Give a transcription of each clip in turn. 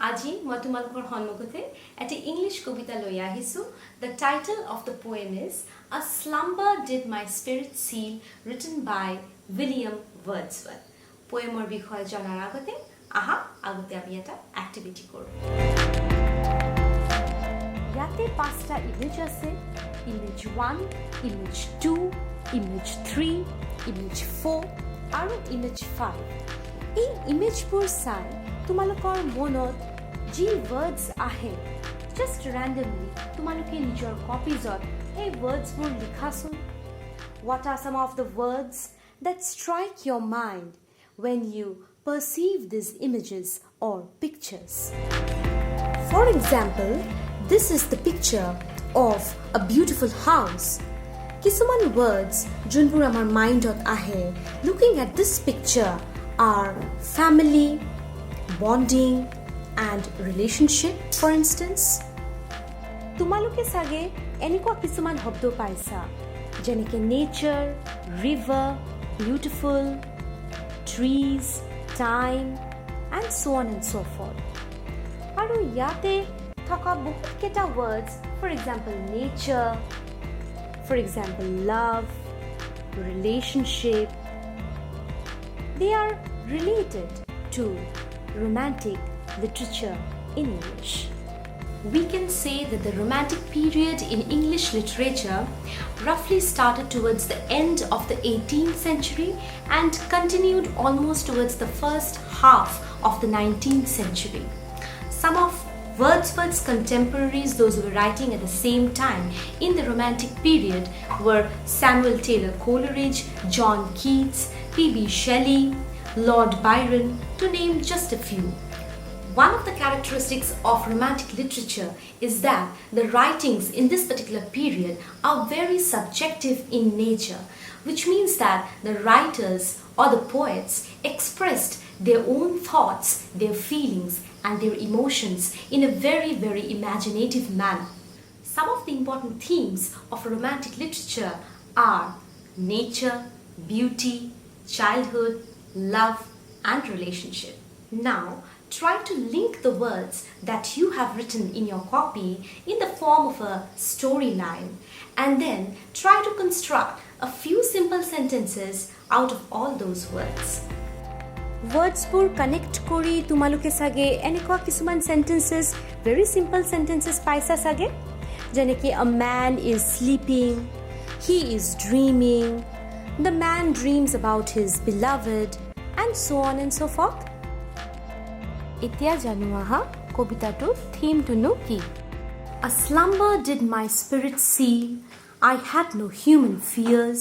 আজি মই তোমালোকৰ সন্মুখতে এটা ইংলিছ কবিতা লৈ আহিছো. The title of the poem is A Slumber Did My Spirit Seal, written by William Wordsworth. Poemৰ বিষয়ে জনাৰ আগতে আগতে আমি এটা এক্টিভিটি কৰো. ইয়াতে পাঁচটা ইমেজ আছে. ইমেজ 1, ইমেজ 2, ইমেজ 3, ইমেজ 4 আৰু ইমেজ 5. এই ইমেজবোৰ চাই তোমালোকৰ মনত যি words আহে just randomly তোমালোকে নিজৰ কপিজত এই wordsবোৰ লিখাচোন. What are some of the words that strike your mind when you perceive these images or pictures? For example, this is the picture of a beautiful house. Kisuman words junbur amar mindot ahe looking at this picture are family, bonding and relationship, for instance. Tumaluke sage eniko kisuman hobdo paisa jeneke nature, river, beautiful, trees, time and so on and so forth. Aru yate thoka bahut keta words, for example nature, for example love, relationship, they are related to romantic literature in English. We can say that the romantic period in English literature roughly started towards the end of the 18th century and continued almost towards the first half of the 19th century. Some of Wordsworth's contemporaries, those who were writing at the same time in the romantic period, were Samuel Taylor Coleridge, John Keats, P.B. Shelley, Lord Byron, to name just a few. One of the characteristics of romantic literature is that the writings in this particular period are very subjective in nature, which means that the writers or the poets expressed their own thoughts, their feelings and their emotions in a very, very imaginative manner. Some of the important themes of romantic literature are nature, beauty, childhood, love and relationship. Now, try to link the words that you have written in your copy in the form of a storyline and then try to construct a few simple sentences out of all those words. Wordsবোৰ connect কৰি তোমালোকে সাগে এনেকুৱা কিছুমান sentences, very simple sentences পাইছা সাগে, যেনেকি a man is sleeping, he is dreaming, the man dreams about his beloved, and so on and so forth. এতিয়া জানো আহা কবিতাটোৰ থিমটো no কি. A slumber did my spirit seal, I had no human fears.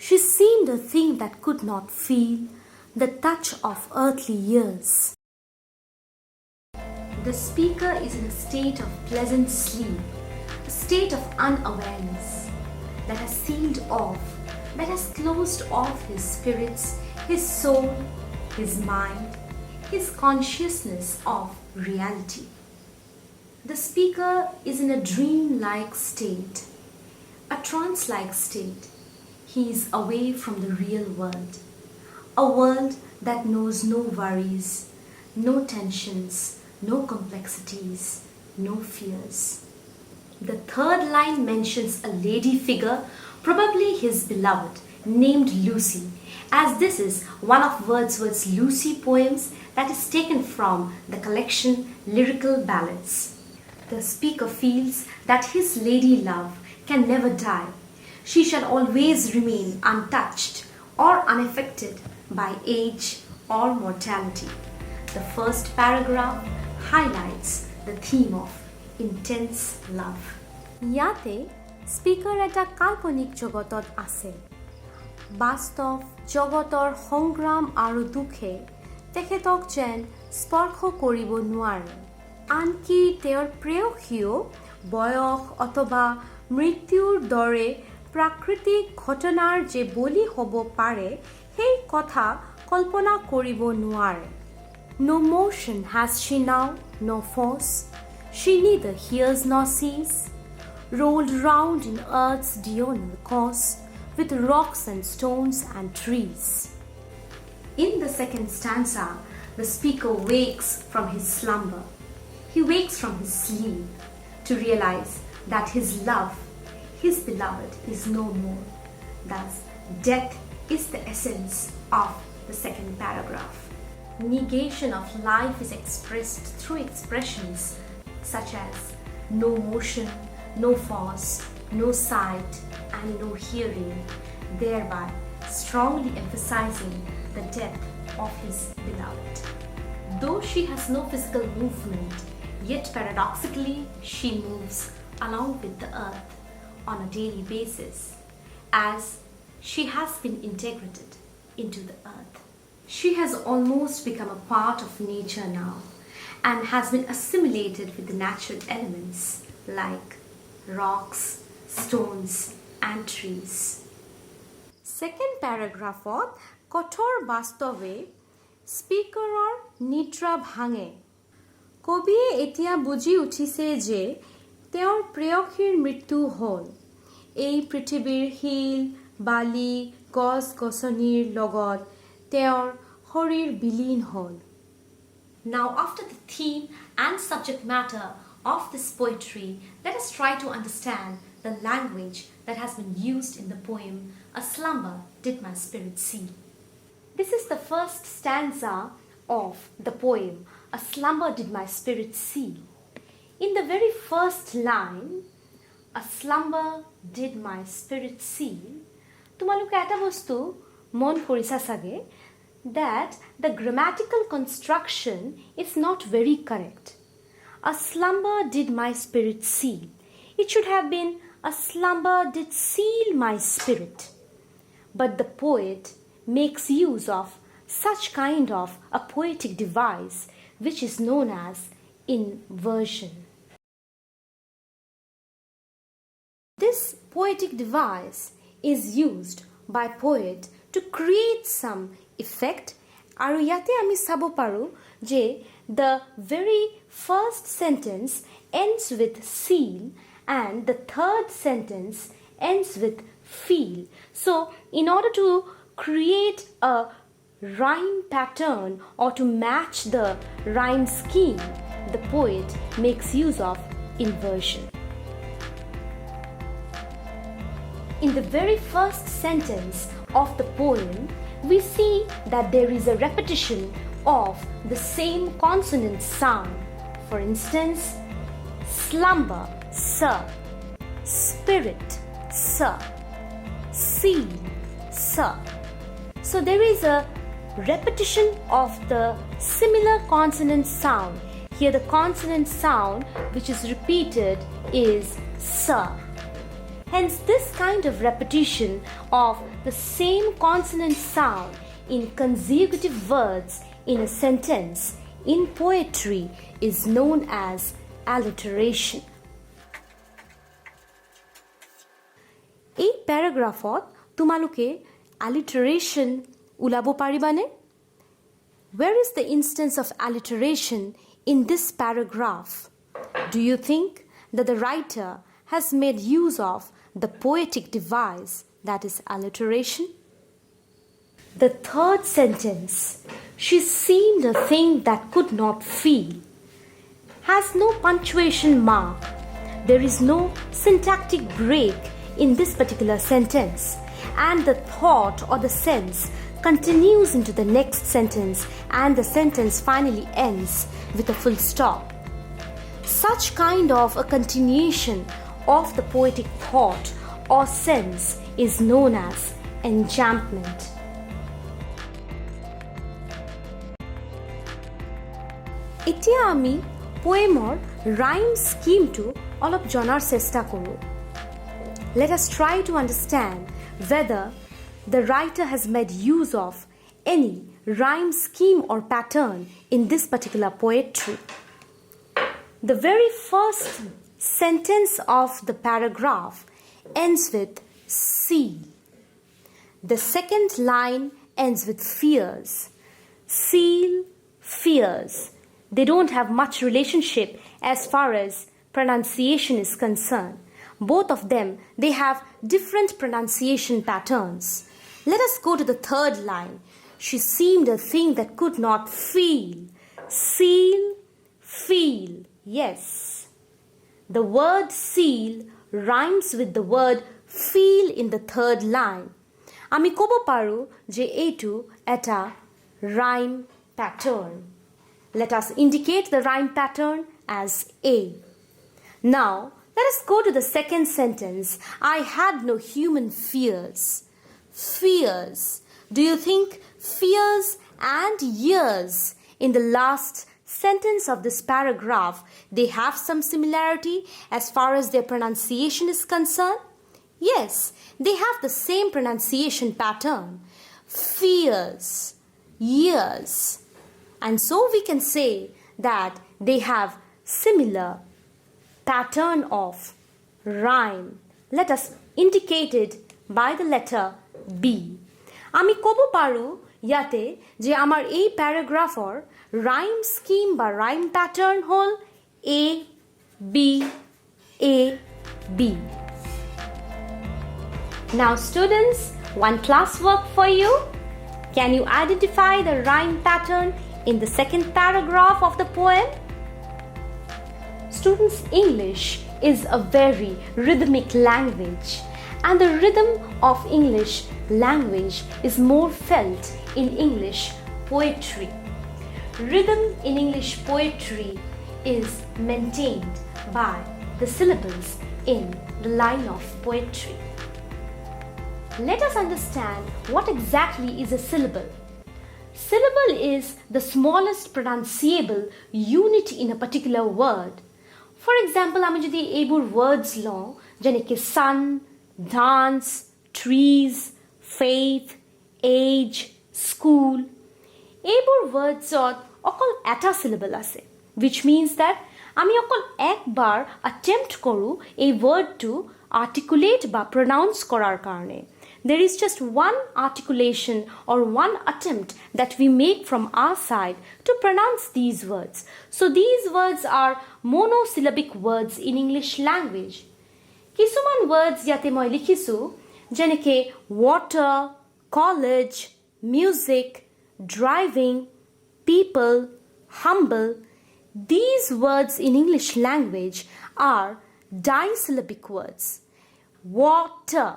She seemed a thing that could not feel the touch of earthly years. The speaker is in a state of pleasant sleep, a state of unawareness that has sealed off, that has closed off his spirits, his soul, his mind, his consciousness of reality. The speaker is in a dream-like state, a trance-like state. He is away from the real world, a world that knows no worries, no tensions, no complexities, no fears. The third line mentions a lady figure, probably his beloved, named Lucy, as this is one of Wordsworth's Lucy poems that is taken from the collection Lyrical Ballads. The speaker feels that his lady love can never die. She shall always remain untouched or unaffected by age or mortality. The first paragraph highlights the theme of intense love. Yate speaker eta kalponik jogotot ase. বাস্তৱ জগতৰ সংগ্ৰাম আৰু দুখে তেখেতক যেন স্পৰ্শ কৰিব নোৱাৰে. আনকি তেওঁৰ প্ৰেয়সীও বয়স অথবা মৃত্যুৰ দৰে প্ৰাকৃতিক ঘটনাৰ যে বলি হ'ব পাৰে সেই কথা কল্পনা কৰিব নোৱাৰে. No motion has she now, no force. She neither hears nor sees. Rolled round in earth's diurnal course, with rocks and stones and trees. In the second stanza, the speaker wakes from his slumber. he wakes from his sleep to realize that his love, his beloved, is no more. Thus, death is the essence of the second paragraph. Negation of life is expressed through expressions such as no motion, no force, no sight, and no hearing, thereby strongly emphasizing the death of his beloved. Though she has no physical movement, yet paradoxically she moves along with the earth on a daily basis, as she has been integrated into the earth. She has almost become a part of nature now and has been assimilated with the natural elements like rocks, stones, and trees. Second paragraph of কঠোর বাস্তৱে স্পীকাৰৰ নিদ্ৰা ভাঙে। কবিয়ে এতিয়া বুজি উঠিছে যে তেওঁৰ প্ৰেয়সীৰ মৃত্যু হ'ল। এই পৃথিৱীৰ শিল, বালি, গছ-গছনিৰ লগত তেওঁৰ শৰীৰ বিলীন হ'ল। Now, after the theme and subject matter of this poetry, let us try to understand the language that has been used in the poem A Slumber Did My Spirit See. This is the first stanza of the poem A Slumber Did My Spirit See. In the very first line, A slumber did my spirit see, তোমালোকে এটা বস্তু মন কৰিছা চাগে that the grammatical construction is not very correct. A slumber did my spirit see. It should have been a slumber did seal my spirit. But the poet makes use of such kind of a poetic device which is known as inversion. This poetic device is used by poet to create some effect. Aru yate ami sabo paru je the very first sentence ends with seal and the third sentence ends with feel. So in order to create a rhyme pattern or to match the rhyme scheme, the poet makes use of inversion. In the very first sentence of the poem, we see that there is a repetition of the same consonant sound. For instance, slumber, sir, spirit, sir, seal, sir. So there is a repetition of the similar consonant sound. Here the consonant sound which is repeated is sir. Hence, this kind of repetition of the same consonant sound in consecutive words in a sentence in poetry is known as alliteration. এই প্যাৰাগ্ৰাফত তোমালোকে alliteration ওলাব পাৰিবানে? Where is the instance of alliteration in this paragraph? Do you think that the writer has made use of the poetic device that is alliteration? The third sentence, she seemed a thing that could not feel, has no punctuation mark. There is no syntactic break in this particular sentence, and the thought or the sense continues into the next sentence, and the sentence finally ends with a full stop. Such kind of a continuation of the poetic thought or sense is known as enjambment. এতিয়া আমি poemor rhyme scheme to অলপ জনাৰ চেষ্টা কৰো. Let us try to understand whether the writer has made use of any rhyme scheme or pattern in this particular poetry. The very first sentence of the paragraph ends with see. The second line ends with fears. Seal, fears. They don't have much relationship as far as pronunciation is concerned. Both of them, they have different pronunciation patterns. Let us go to the third line. She seemed a thing that could not feel. Seal, feel. Yes. The word seal rhymes with the word feel in the third line. আমি ক'ব পাৰো যে এইটো এটা rhyme pattern. Let us indicate the rhyme pattern as A. Now, let us go to the second sentence. I had no human fears. Fears. Do you think fears and years in the last sentence of this paragraph, they have some similarity as far as their pronunciation is concerned? Yes, they have the same pronunciation pattern. Fears, years. And so we can say that they have similar pattern of rhyme. Let us indicate it by the letter B. আমি ক'ব পাৰো ইয়াতে যে আমাৰ এই প্যাৰাগ্ৰাফৰ rhyme scheme বা rhyme pattern হল A, B, A, B. Now students, one class work for you. Can you identify the rhyme pattern in the second paragraph of the poem? Students, English is a very rhythmic language, and the rhythm of English language is more felt in English poetry. Rhythm in English poetry is maintained by the syllables in the line of poetry. Let us understand what exactly is a syllable. Syllable is the smallest pronunciable unit in a particular word. For example, আমি যদি এইবোৰ words লওঁ যেনেকৈ sun, dance, trees, faith, age, school. এইবোৰ wordsত অকল এটা syllable আছে, which means that আমি অকল একবাৰ attempt কৰোঁ এই wordটো articulate বা pronounce কৰাৰ কাৰণে. There is just one articulation or one attempt that we make from our side to pronounce these words. So these words are monosyllabic words in English language. কিছুমান words ইয়াতে মই লিখিছো যেনেকে water, college, music, driving, people, humble. These words in English language are disyllabic words. Water.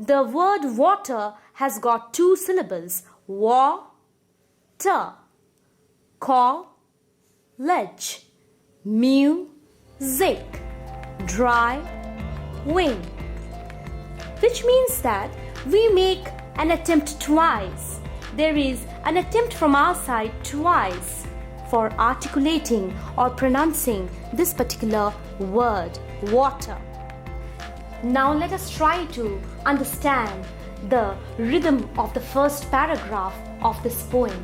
The word water has got two syllables. Water. College. Music. Driving. Which means that we make an attempt twice. There is an attempt from our side twice for articulating or pronouncing this particular word, water. Now let us try to understand the rhythm of the first paragraph of this poem.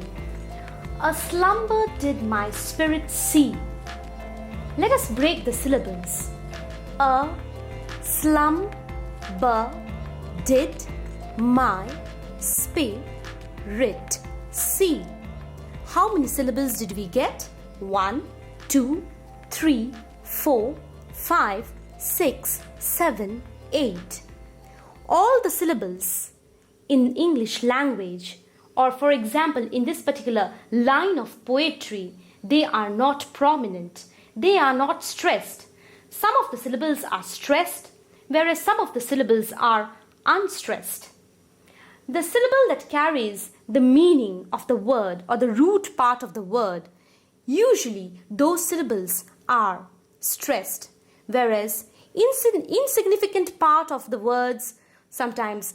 A slumber did my spirit see. Let us break the syllables. A slumber did my spirit see. How many syllables did we get? 1, 2, 3, 4, 5, 6, 7, 8. All the syllables in English language, or for example in this particular line of poetry, they are not prominent. They are not stressed. Some of the syllables are stressed, whereas some of the syllables are unstressed. The syllable that carries the meaning of the word or the root part of the word, usually those syllables are stressed, whereas insignificant part of the words, sometimes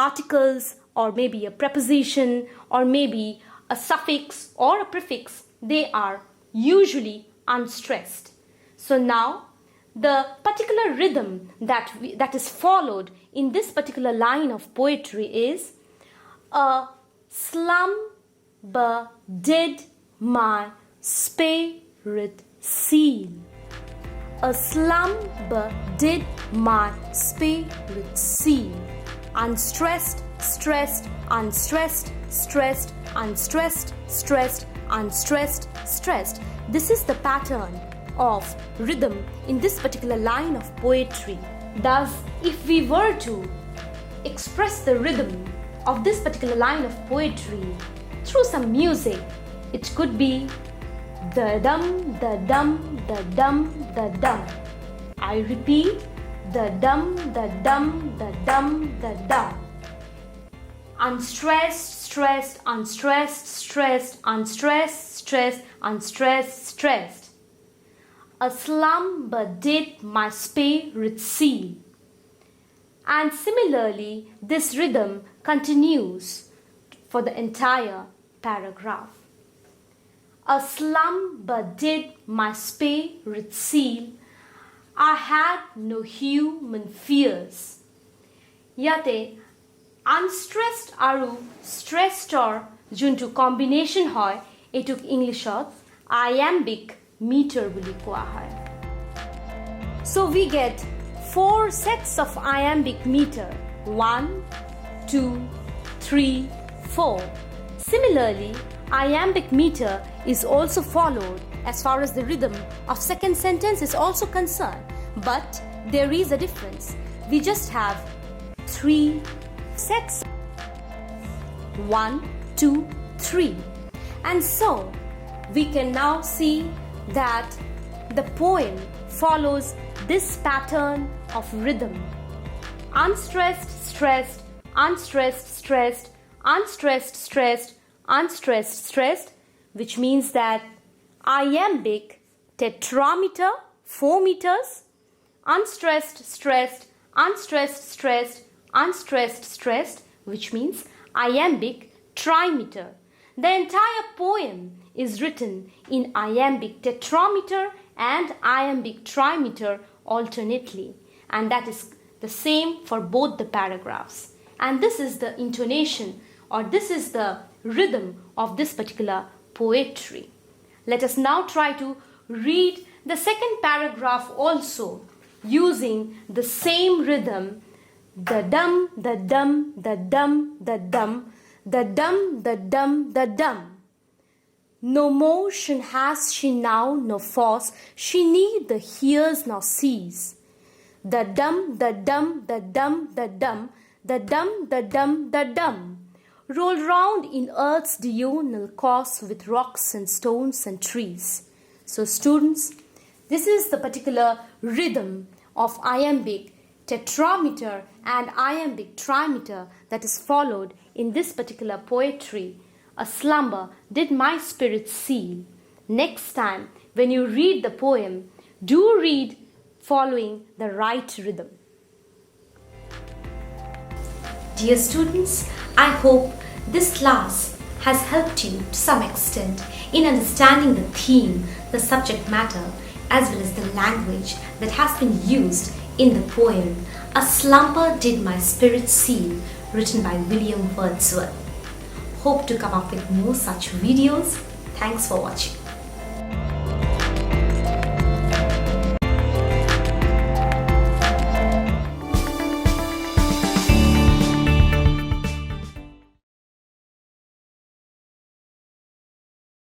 articles or maybe a preposition or maybe a suffix or a prefix, they are usually unstressed. So now the particular rhythm that is followed in this particular line of poetry is a slumber did my spirit seal. A slumber did my spirit seal. Unstressed, stressed, unstressed, stressed, unstressed, stressed, unstressed, stressed. This is the pattern of rhythm in this particular line of poetry. Thus, if we were to express the rhythm of this particular line of poetry through some music, it could be The dum, the dum, the dum, the dum. I repeat, the dum, the dum, the dum, the dum. Unstressed, stressed, unstressed, stressed, unstressed, stressed, unstressed, stressed. A slumber did my spirit seal. And similarly, this rhythm continues for the entire paragraph. A slumber did my spirit seal. I had no human fears. Yate unstressed aru stressor juntu combination hoy etuk Englishot iambic meter buli koa hoy. So we get 4 sets of iambic meter. 1, 2, 3, 4. Similarly, iambic meter is also followed as far as the rhythm of second sentence is also concerned. But there is a difference. We just have 3 sets. 1, 2, 3. And so we can now see that the poem follows this pattern of rhythm. Unstressed, stressed, unstressed, stressed, unstressed, stressed, unstressed, stressed, which means that iambic tetrameter, 4 meters, unstressed, stressed, unstressed, stressed, unstressed, stressed, which means iambic trimeter. The entire poem is written in iambic tetrameter and iambic trimeter alternately, and that is the same for both the paragraphs. And this is the intonation, or this is the rhythm of this particular poetry. Let us now try to read the second paragraph also using the same rhythm. The dum, the dum, the dum, the dum, the dum, the dum, the dum. No motion has she now, no force, she neither hears nor sees. The dum, the dum, the dum, the dum, the dum, the dum, the dum. Roll round in earth's diurnal course with rocks and stones and trees. So students, this is the particular rhythm of iambic tetrameter and iambic trimeter that is followed in this particular poetry. A slumber did my spirit seal. Next time when you read the poem, do read following the right rhythm. Dear students, I hope this class has helped you to some extent in understanding the theme, the subject matter, as well as the language that has been used in the poem A Slumber Did My Spirit Seal, written by William Wordsworth. Hope to come up with more such videos. Thanks for watching.